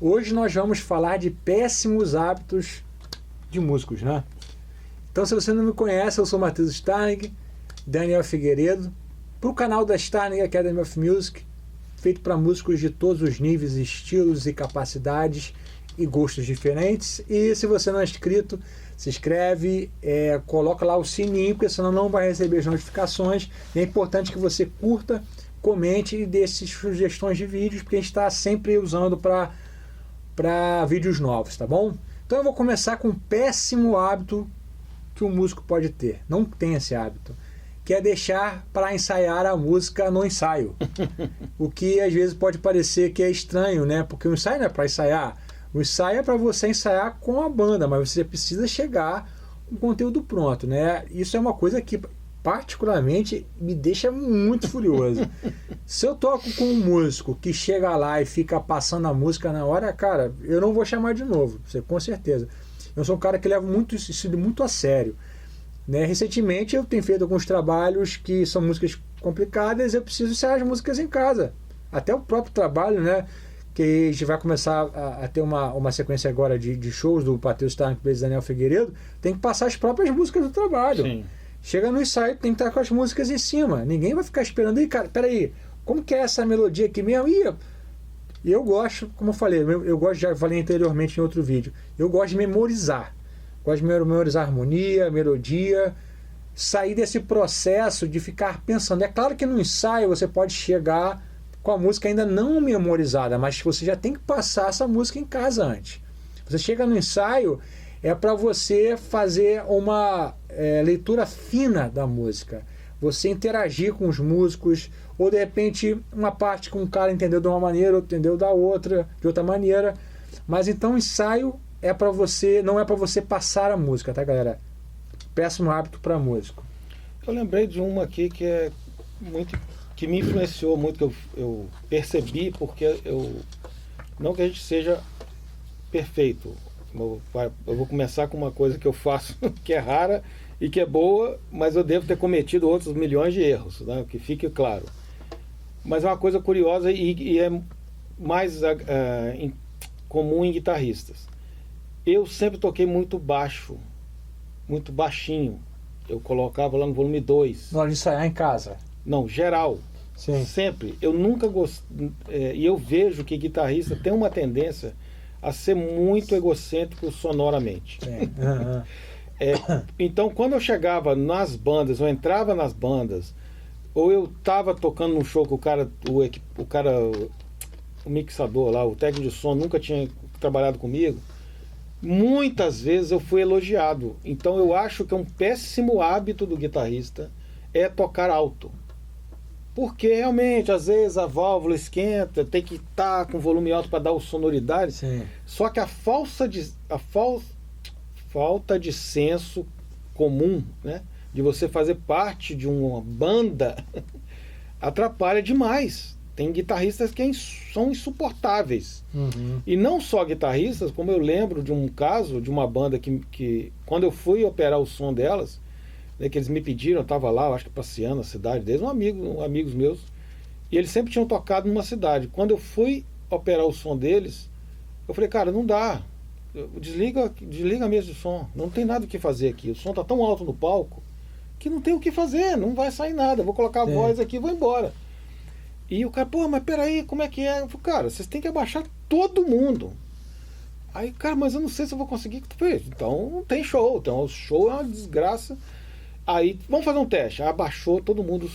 Hoje nós vamos falar de péssimos hábitos de músicos, né? Então, se você não me conhece, eu sou Matheus Starling, Daniel Figueiredo, para o canal da Starling Academy of Music, feito para músicos de todos os níveis, estilos e capacidades e gostos diferentes. E se você não é inscrito, se inscreve, coloca lá o sininho, porque senão não vai receber as notificações. E é importante que você curta, comente e dê sugestões de vídeos, porque a gente está sempre usando para vídeos novos, tá bom? Então eu vou começar com um péssimo hábito que um músico pode ter. Não tem esse hábito, que é deixar para ensaiar a música no ensaio. O que às vezes pode parecer que é estranho, né? Porque o ensaio não é para ensaiar. O ensaio é para você ensaiar com a banda, mas você precisa chegar com o conteúdo pronto, né? Isso é uma coisa que particularmente me deixa muito furioso. Se eu toco com um músico que chega lá e fica passando a música na hora, cara, eu não vou chamar de novo, você, com certeza. Eu sou um cara que leva isso muito a sério, né? Recentemente eu tenho feito alguns trabalhos que são músicas complicadas, eu preciso ensaiar as músicas em casa. Até o próprio trabalho, né? Que a gente vai começar a ter uma sequência agora de shows do Matheus Starling e Daniel Figueiredo, tem que passar as próprias músicas do trabalho. Sim. Chega no ensaio, tem que estar com as músicas em cima. Ninguém vai ficar esperando. E cara, peraí, como que é essa melodia aqui mesmo? E eu gosto, como eu falei, já falei anteriormente em outro vídeo, eu gosto de memorizar. Gosto de memorizar harmonia, melodia, sair desse processo de ficar pensando. É claro que no ensaio você pode chegar com a música ainda não memorizada, mas você já tem que passar essa música em casa antes. Você chega no ensaio, é para você fazer uma leitura fina da música, você interagir com os músicos, ou de repente uma parte com um cara entendeu de uma maneira, outro entendeu de outra maneira, mas então o ensaio é para você, não é para você passar a música, tá, galera? Péssimo hábito para músico. Eu lembrei de uma aqui que é muito, que me influenciou muito, que eu percebi, porque não que a gente seja perfeito. Eu vou começar com uma coisa que eu faço que é rara e que é boa, mas eu devo ter cometido outros milhões de erros, né? Que fique claro. Mas é uma coisa curiosa e é mais comum em guitarristas. Eu sempre toquei muito baixo, muito baixinho. Eu colocava lá no volume 2. Na hora de ensaiar em casa? Não, geral. Sim. Sempre. Eu nunca gostei. E eu vejo que guitarrista tem uma tendência a ser muito egocêntrico sonoramente. Então, quando eu chegava nas bandas, ou entrava nas bandas, ou eu estava tocando num show que o mixador lá, o técnico de som, nunca tinha trabalhado comigo, muitas vezes eu fui elogiado. Então eu acho que é um péssimo hábito do guitarrista é tocar alto. Porque realmente, às vezes a válvula esquenta, tem que estar com volume alto para dar o sonoridade. Sim. Só que a falta de senso comum, né, de você fazer parte de uma banda, atrapalha demais. Tem guitarristas que são insuportáveis. Uhum. E não só guitarristas, como eu lembro de um caso de uma banda que quando eu fui operar o som delas, né, que eles me pediram, eu estava lá, eu acho que passeando na cidade deles, amigos meus, e eles sempre tinham tocado numa cidade. Quando eu fui operar o som deles, eu falei, cara, não dá, desliga a mesa de som, não tem nada o que fazer aqui, o som está tão alto no palco que não tem o que fazer, não vai sair nada, eu vou colocar a voz aqui e vou embora. E o cara, pô, mas peraí, como é que é? Eu falei, cara, vocês têm que abaixar todo mundo. Aí, cara, mas eu não sei se eu vou conseguir. Então não tem show, então o show é uma desgraça. Aí, vamos fazer um teste. Abaixou todo mundo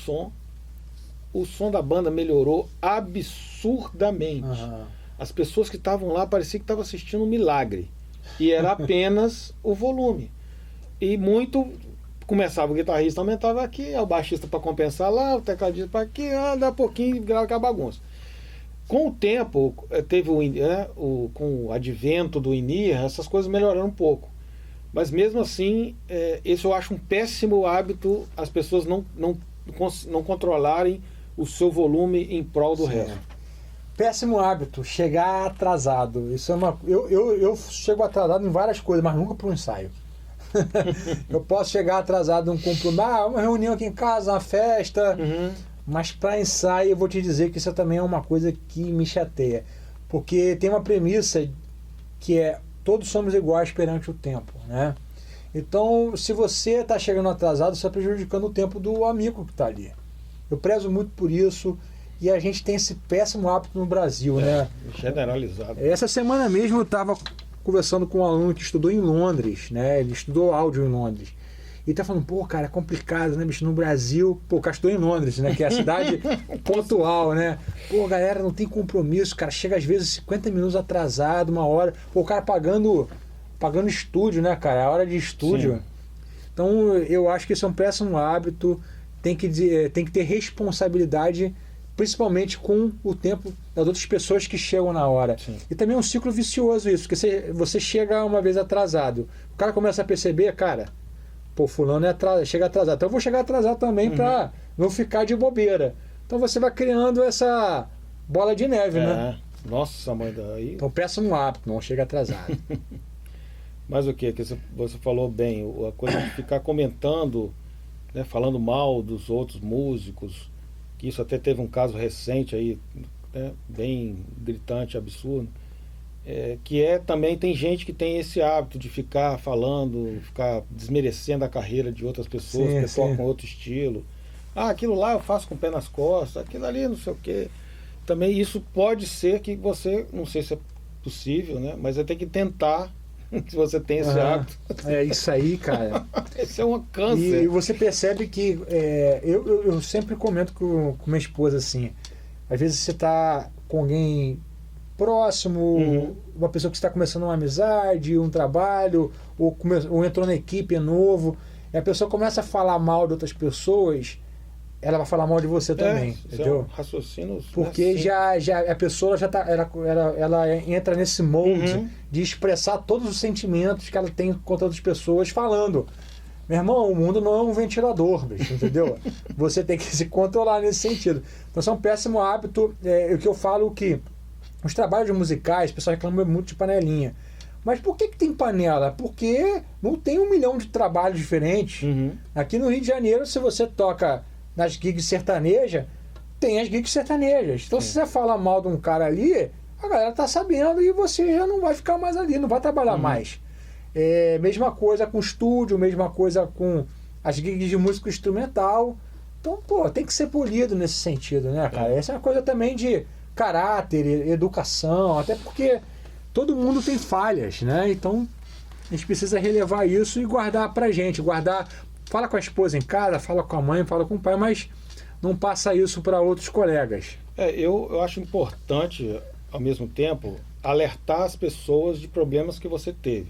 o som da banda melhorou absurdamente. Uhum. As pessoas que estavam lá parecia que estavam assistindo um milagre. E era apenas o volume. E muito... Começava o guitarrista, aumentava aqui, o baixista para compensar lá, o tecladista para aqui, dá pouquinho e grava aquela bagunça. Com o tempo, teve com o advento do INIR, essas coisas melhoraram um pouco. Mas mesmo assim, esse eu acho um péssimo hábito, as pessoas não controlarem o seu volume em prol do resto. Péssimo hábito, chegar atrasado. Isso é eu chego atrasado em várias coisas, mas nunca para um ensaio. Eu posso chegar atrasado num compromisso, uma reunião aqui em casa, uma festa, mas para ensaio eu vou te dizer que isso também é uma coisa que me chateia. Porque tem uma premissa que é todos somos iguais perante o tempo, né? Então, se você está chegando atrasado, você está prejudicando o tempo do amigo que está ali. Eu prezo muito por isso e a gente tem esse péssimo hábito no Brasil, né? Generalizado. Essa semana mesmo eu estava conversando com um aluno que estudou em Londres, né? Ele estudou áudio em Londres. E tá falando, pô, cara, é complicado, né, bicho? No Brasil, pô, o cara estudou em Londres, né? Que é a cidade pontual, né? Pô, galera, não tem compromisso, cara. Chega às vezes 50 minutos atrasado, 1 hora. Pô, o cara pagando estúdio, né, cara? É a hora de estúdio. Sim. Então, eu acho que isso é um péssimo hábito. Tem que ter responsabilidade, principalmente com o tempo das outras pessoas que chegam na hora. Sim. E também é um ciclo vicioso isso, porque você chega uma vez atrasado. O cara começa a perceber, cara, pô, fulano chega atrasado. Então eu vou chegar atrasado também para não ficar de bobeira. Então você vai criando essa bola de neve, né? Nossa, mãe daí. Então péssimo hábito, não chega atrasado. Mas o que você falou bem, a coisa de ficar comentando, né, falando mal dos outros músicos, que isso até teve um caso recente aí, né, bem gritante, absurdo, que também tem gente que tem esse hábito de ficar falando, ficar desmerecendo a carreira de outras pessoas, que tocam outro estilo. Aquilo lá eu faço com o pé nas costas, aquilo ali não sei o quê. Também isso pode ser que você, não sei se é possível, né, mas você tem que tentar. Se você tem esse hábito. É isso aí, cara. Esse é um câncer. E você percebe que eu sempre comento com minha esposa assim, às vezes você está com alguém próximo, uma pessoa que está começando uma amizade, um trabalho, ou entrou na equipe, é novo, e a pessoa começa a falar mal de outras pessoas, ela vai falar mal de você também, entendeu? É um raciocínio. Porque assim, já a pessoa já tá, ela entra nesse molde de expressar todos os sentimentos que ela tem contra outras pessoas falando. Meu irmão, o mundo não é um ventilador, bicho, entendeu? Você tem que se controlar nesse sentido. Então, isso é um péssimo hábito. O que eu falo que os trabalhos musicais, o pessoal reclama muito de panelinha. Mas por que tem panela? Porque não tem 1 milhão de trabalhos diferentes. Aqui no Rio de Janeiro, se você toca nas gigs sertanejas, tem as gigs sertanejas. Então, se você fala mal de um cara ali, a galera tá sabendo e você já não vai ficar mais ali, não vai trabalhar mais. Mesma coisa com estúdio, mesma coisa com as gigs de música instrumental. Então, pô, tem que ser polido nesse sentido, né, cara? Essa é uma coisa também de caráter, educação, até porque todo mundo tem falhas, né? Então, a gente precisa relevar isso e guardar pra gente, fala com a esposa em casa, fala com a mãe, fala com o pai, mas não passa isso para outros colegas. Eu acho importante, ao mesmo tempo, alertar as pessoas de problemas que você teve.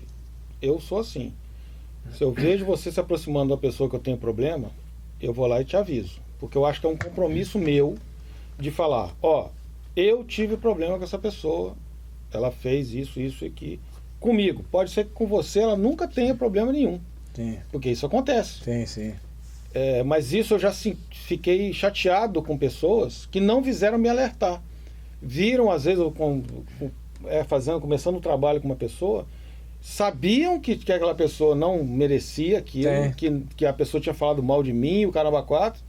Eu sou assim. Se eu vejo você se aproximando da pessoa que eu tenho problema, eu vou lá e te aviso. Porque eu acho que é um compromisso meu de falar, eu tive problema com essa pessoa, ela fez isso aqui comigo. Pode ser que com você ela nunca tenha problema nenhum. Sim. Porque isso acontece. Sim. Mas isso eu já fiquei chateado com pessoas que não quiseram me alertar. Viram, às vezes, começando um trabalho com uma pessoa, sabiam que aquela pessoa não merecia aquilo, que a pessoa tinha falado mal de mim, o caramba 4,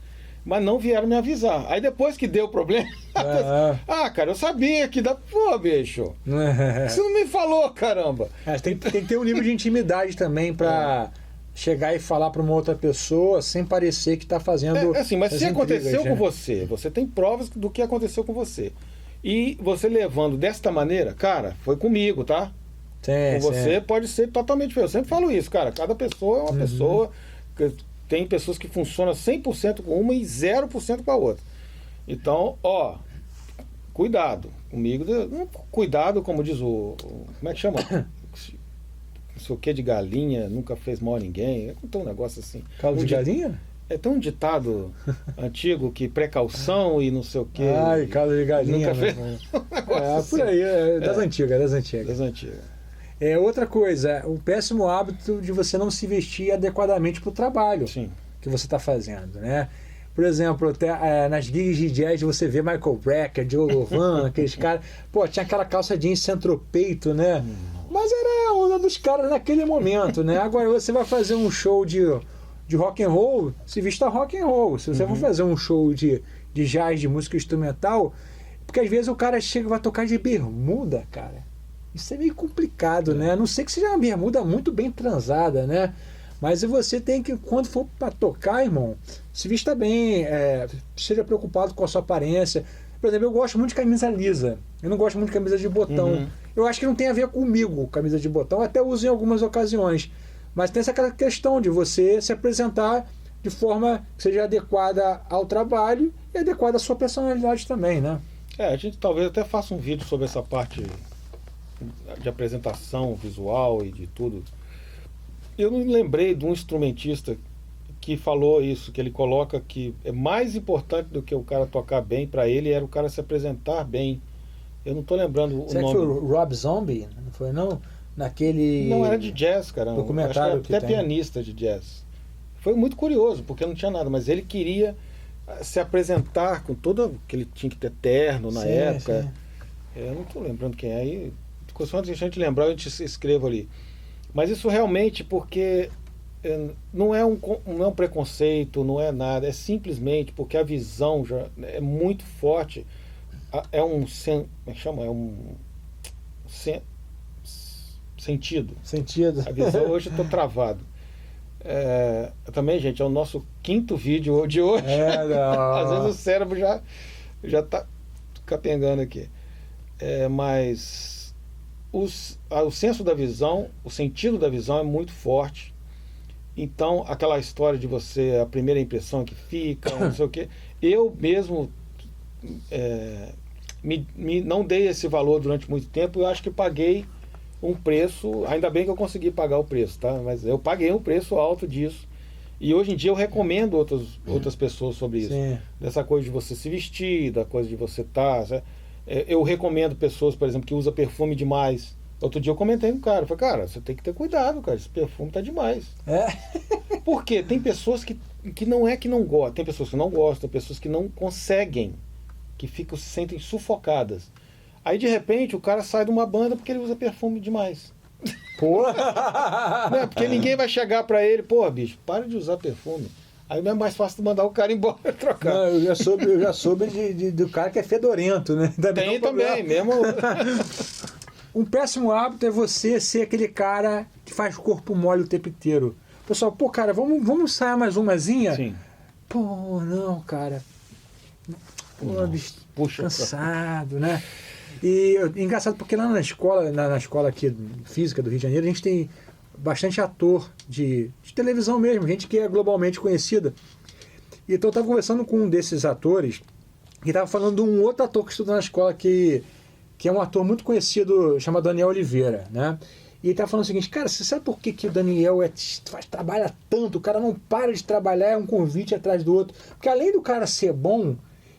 mas não vieram me avisar. Aí depois que deu o problema, cara, eu sabia que dá. Pô, bicho, você não me falou, caramba. Tem que ter um nível de intimidade também para chegar e falar para uma outra pessoa sem parecer que está fazendo. Mas se aconteceu com você, você tem provas do que aconteceu com você. E você levando desta maneira, cara, foi comigo, tá? Com você pode ser totalmente diferente. Eu sempre falo isso, cara. Cada pessoa é uma pessoa. Tem pessoas que funcionam 100% com uma e 0% com a outra. Então, cuidado comigo. Cuidado, como diz como é que chama? Não sei o que de galinha, nunca fez mal a ninguém. Tem um negócio assim. Caldo de galinha? Tem um ditado antigo que precaução e não sei o que. Caldo de galinha. Nunca fez. Por aí, das antigas. Das antigas. Outra coisa, o péssimo hábito de você não se vestir adequadamente para o trabalho que você está fazendo, né? Por exemplo, nas gigs de jazz você vê Michael Brecker, Joe Lovan, aqueles caras, tinha aquela calça jeans centropeito, né? Mas era a onda dos caras naquele momento, né? Agora você vai fazer um show de rock and roll, se vista rock and roll. Se você for fazer um show de jazz, de música instrumental, Porque às vezes o cara chega e vai tocar de bermuda, cara. Isso é meio complicado, né? A não ser que seja uma bermuda muito bem transada, né? Mas você tem que, quando for para tocar, irmão, se vista bem, seja preocupado com a sua aparência. Por exemplo, eu gosto muito de camisa lisa. Eu não gosto muito de camisa de botão. Uhum. Eu acho que não tem a ver comigo, camisa de botão. Eu até uso em algumas ocasiões. Mas tem essa questão de você se apresentar de forma que seja adequada ao trabalho e adequada à sua personalidade também, né? A gente talvez até faça um vídeo sobre essa parte de apresentação visual e de tudo. Eu me lembrei de um instrumentista que falou isso, que ele coloca que é mais importante do que o cara tocar bem para ele era o cara se apresentar bem. Eu não estou lembrando o Será nome. que foi o Rob Zombie? Não foi não? Naquele Não, era de jazz, cara. documentário Acho que até pianista de jazz. Foi muito curioso, porque não tinha nada, mas ele queria se apresentar com todo que ele tinha que ter terno na época. Sim. Eu não estou lembrando quem é. Aí, quando a gente lembrar, a gente escreva ali. Mas isso realmente porque não é um preconceito, não é nada, é simplesmente porque a visão já é muito forte. É um sentido. Sentido. A visão, hoje eu estou travado. Também, gente, é o nosso 5º vídeo de hoje. Às vezes o cérebro já está capengando aqui. Mas o senso da visão, o sentido da visão é muito forte. Então, aquela história de você, a primeira impressão que fica, não sei o quê. Eu mesmo não dei esse valor durante muito tempo. Eu acho que paguei um preço, ainda bem que eu consegui pagar o preço, tá? Mas eu paguei um preço alto disso. E hoje em dia eu recomendo outras pessoas sobre isso. Sim. Dessa coisa de você se vestir, da coisa de você estar. Eu recomendo pessoas, por exemplo, que usam perfume demais. Outro dia eu comentei com um cara, eu falei, cara, você tem que ter cuidado, cara, esse perfume tá demais. Por quê? Tem pessoas que não é que não gostam, tem pessoas que não gostam, pessoas que não conseguem, que se sentem sufocadas. Aí de repente o cara sai de uma banda porque ele usa perfume demais. Pô! Né? Porque ninguém vai chegar pra ele, pô, bicho, para de usar perfume. Aí é mais fácil mandar o cara embora e trocar. Não, eu já soube do cara que é fedorento, né? Tem também, mesmo. Um péssimo hábito é você ser aquele cara que faz corpo mole o tempo inteiro. Pessoal, pô, cara, vamos ensaiar mais umazinha? Sim. Pô, não, cara. Pô, bicho, Puxa, cansado, né? E engraçado porque lá na escola aqui física do Rio de Janeiro, a gente tem bastante ator de televisão mesmo, gente que é globalmente conhecida. Então eu estava conversando com um desses atores que estava falando de um outro ator que estuda na escola que é um ator muito conhecido, chamado Daniel Oliveira, né? E ele estava falando o seguinte, cara, você sabe por que o Daniel trabalha tanto? O cara não para de trabalhar, é um convite atrás do outro. Porque além do cara ser bom,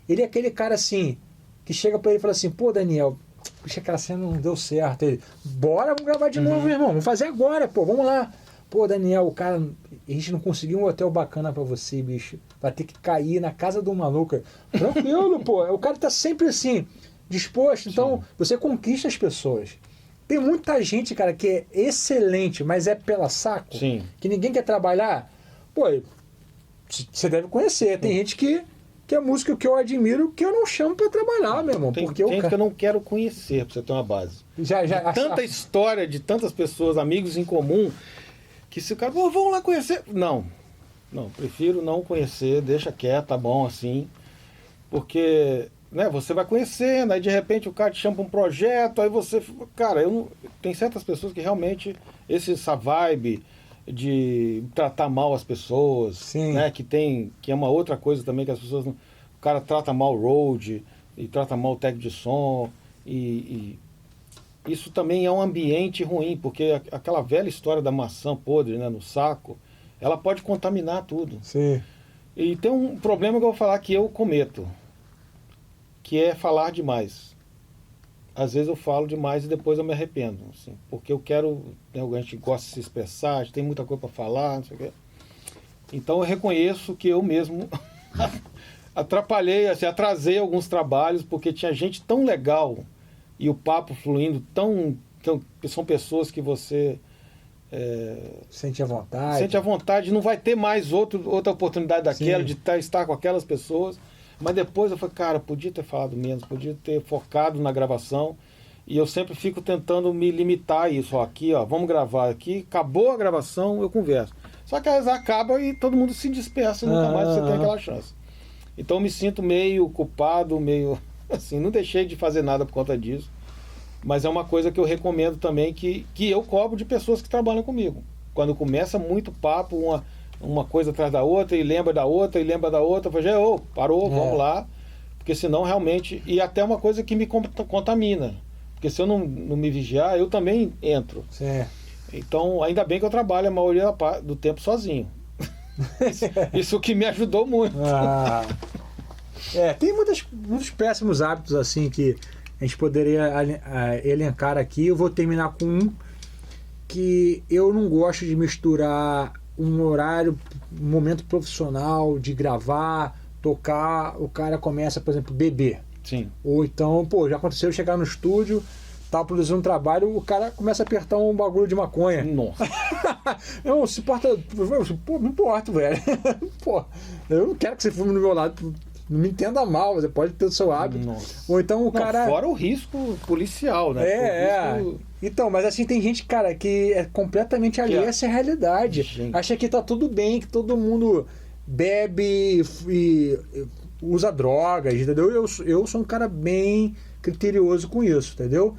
ele é aquele cara assim, que chega para ele e fala assim, pô, Daniel, puxa, aquela cena não deu certo. Ele, bora, vamos gravar de novo, meu irmão, vamos fazer agora, pô, vamos lá. Pô, Daniel, o cara, a gente não conseguiu um hotel bacana pra você, bicho. Vai ter que cair na casa do maluco. Tranquilo, pô, o cara tá sempre assim, disposto. Então, você conquista as pessoas. Tem muita gente, cara, que é excelente, mas é pela saco, Sim. que ninguém quer trabalhar. Pô, você deve conhecer. Tem gente que é música que eu admiro, que eu não chamo pra trabalhar, meu irmão. Tem Porque gente que eu não quero conhecer, pra você ter uma base. Tanta história de tantas pessoas, amigos em comum, que se o cara, pô, vamos lá conhecer. Não, prefiro não conhecer, deixa quieto, tá bom assim. Porque, né, você vai conhecendo, aí de repente o cara te chama pra um projeto, aí você, cara, tem certas pessoas que realmente, essa vibe de tratar mal as pessoas, Sim. Né, que é uma outra coisa também, que as pessoas não, o cara trata mal o road, e trata mal o técnico de som, e isso também é um ambiente ruim, porque aquela velha história da maçã podre, né, no saco, ela pode contaminar tudo. Sim. E tem um problema que eu vou falar que eu cometo, que é falar demais. Às vezes eu falo demais e depois eu me arrependo, assim, porque eu quero, né, a gente gosta de se expressar, a gente tem muita coisa para falar, não sei o quê. Então eu reconheço que eu mesmo atrapalhei, assim, atrasei alguns trabalhos, porque tinha gente tão legal e o papo fluindo são pessoas que você sente à vontade. Sente à vontade, não vai ter mais outra oportunidade daquela, de estar com aquelas pessoas. Mas depois eu falei, cara, podia ter falado menos, podia ter focado na gravação. E eu sempre fico tentando me limitar a isso. Ó, aqui, ó, vamos gravar aqui, acabou a gravação, eu converso. Só que às vezes acaba e todo mundo se dispersa e nunca mais você tem aquela chance. Então eu me sinto meio culpado, meio assim, não deixei de fazer nada por conta disso. Mas é uma coisa que eu recomendo também, que eu cobro de pessoas que trabalham comigo. Quando começa muito papo, uma coisa atrás da outra, e lembra da outra, eu falo, parou, vamos lá. Porque senão realmente... E até uma coisa que me contamina. Porque se eu não me vigiar, eu também entro. Certo. Então, ainda bem que eu trabalho a maioria do tempo sozinho. Isso que me ajudou muito. Tem muitos péssimos hábitos assim que a gente poderia elencar aqui. Eu vou terminar com um que eu não gosto de misturar um horário, um momento profissional de gravar, tocar, o cara começa, por exemplo, beber. Sim. Ou então, já aconteceu chegar no estúdio, tá produzindo um trabalho, o cara começa a apertar um bagulho de maconha. Nossa. Não se importa, pô, não importa, velho. Pô, eu não quero que você fume do meu lado. Não me entenda mal, você pode ter o seu hábito. Nossa. Ou então o cara... Fora o risco policial, né? Risco... Então, mas assim, tem gente, cara, que é completamente alheia a essa realidade. Gente. Acha que tá tudo bem, que todo mundo bebe e usa drogas, entendeu? Eu sou um cara bem criterioso com isso, entendeu?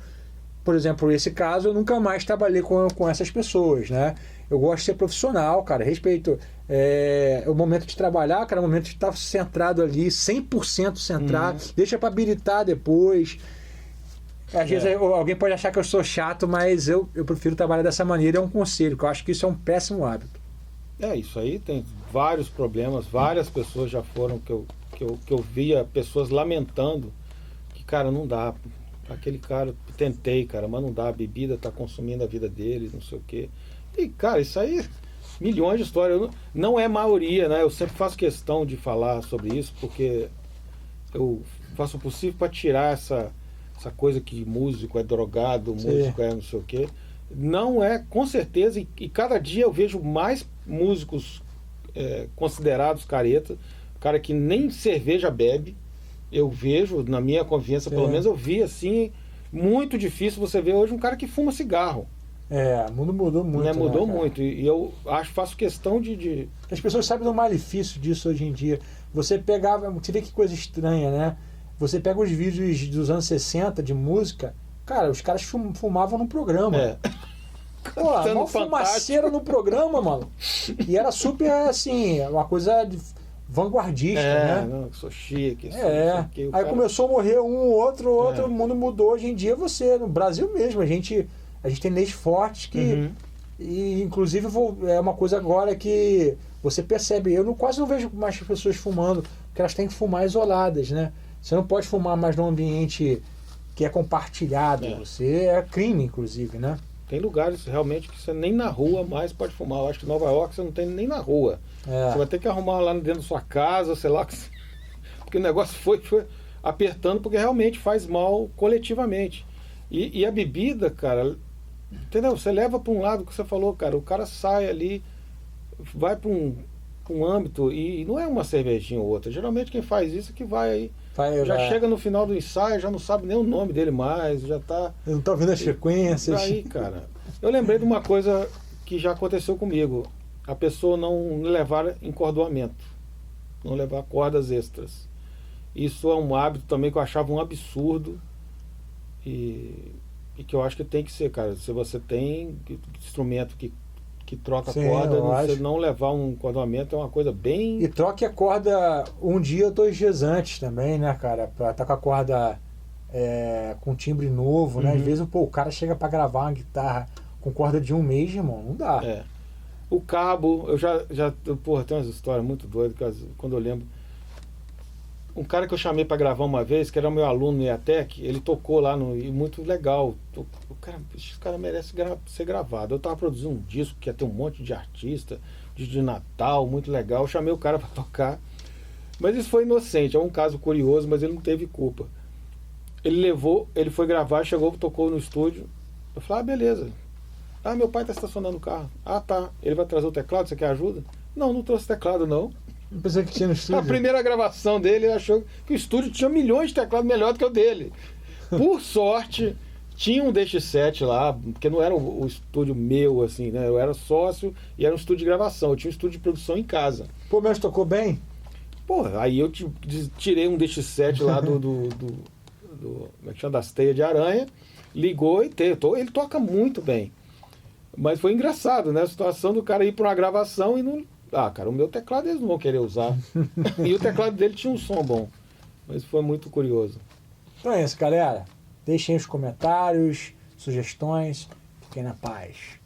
Por exemplo, nesse caso, eu nunca mais trabalhei com essas pessoas, né? Eu gosto de ser profissional, cara, respeito o momento de trabalhar, cara, é o momento de estar centrado ali, 100% centrado, deixa para habilitar depois. Às vezes alguém pode achar que eu sou chato, mas eu prefiro trabalhar dessa maneira, é um conselho, que eu acho que isso é um péssimo hábito. Isso aí tem vários problemas, várias pessoas já foram que eu via pessoas lamentando que, cara, não dá. Aquele cara, tentei, cara, mas não dá, a bebida tá consumindo a vida dele, não sei o quê. E, cara, isso aí, milhões de histórias. Não é maioria, né? Eu sempre faço questão de falar sobre isso, porque eu faço o possível para tirar essa coisa que músico é drogado, músico é não sei o quê. Não é, com certeza, e cada dia eu vejo mais músicos considerados careta, cara que nem cerveja bebe. Eu vejo, na minha convivência, pelo menos eu vi assim, muito difícil você ver hoje um cara que fuma cigarro. O mundo mudou muito. Né? Mudou muito. E eu faço questão de... As pessoas sabem do malefício disso hoje em dia. Você vê que coisa estranha, né? Você pega os vídeos dos anos 60 de música, cara, os caras fumavam no programa. Pô, uma fumaceira no programa, mano. E era super, assim, uma coisa vanguardista, né? Não, sou chique. Aí cara... começou a morrer outro, o mundo mudou. Hoje em dia no Brasil mesmo, a gente tem leis fortes que... E, inclusive, é uma coisa agora que você percebe. Eu quase não vejo mais pessoas fumando, porque elas têm que fumar isoladas, né? Você não pode fumar mais num ambiente que é compartilhado. É crime, inclusive, né? Tem lugares realmente que você nem na rua mais pode fumar. Eu acho que em Nova York você não tem nem na rua. Você vai ter que arrumar lá dentro da sua casa, sei lá. Porque o negócio foi apertando, porque realmente faz mal coletivamente. E a bebida, cara, entendeu? Você leva para um lado que você falou, cara. O cara sai ali, vai para um âmbito, e não é uma cervejinha ou outra. Geralmente quem faz isso é que vai aí. Chega no final do ensaio, já não sabe nem o nome dele mais, já tá... Eu não tô vendo as frequências. Aí, cara, eu lembrei de uma coisa que já aconteceu comigo. A pessoa não levar encordoamento, não levar cordas extras. Isso é um hábito também que eu achava um absurdo e que eu acho que tem que ser, cara. Se você tem instrumento que troca corda, você não levar um encordoamento é uma coisa bem... E troque a corda um dia ou 2 dias antes também, né, cara? Pra estar com a corda com timbre novo, né? Às vezes o cara chega pra gravar uma guitarra com corda de um mês, irmão, não dá. O cabo, eu já porra, tem umas histórias muito doidas, quando eu lembro. Um cara que eu chamei para gravar uma vez, que era meu aluno no IATEC, ele tocou lá e muito legal. Esse cara merece ser gravado. Eu tava produzindo um disco que ia ter um monte de artista, de Natal, muito legal. Eu chamei o cara para tocar. Mas isso foi inocente, é um caso curioso, mas ele não teve culpa. Ele foi gravar, chegou, tocou no estúdio. Eu falei, beleza. Meu pai tá estacionando o carro. Tá. Ele vai trazer o teclado, você quer ajuda? Não trouxe teclado, não. Não pensei que tinha no estúdio. A primeira gravação dele, ele achou que o estúdio tinha milhões de teclados melhor do que o dele. Por sorte, tinha um DX7 lá, porque não era o estúdio meu, assim, né? Eu era sócio e era um estúdio de gravação. Eu tinha um estúdio de produção em casa. Pô, mas tocou bem? Porra, aí eu tirei um DX7 lá como é que chama? Das teias de aranha, ligou e ele toca muito bem. Mas foi engraçado, né? A situação do cara ir para uma gravação e não... Ah, cara, o meu teclado eles não vão querer usar. E o teclado dele tinha um som bom. Mas foi muito curioso. Então é isso, galera. Deixem os comentários, sugestões. Fiquem na paz.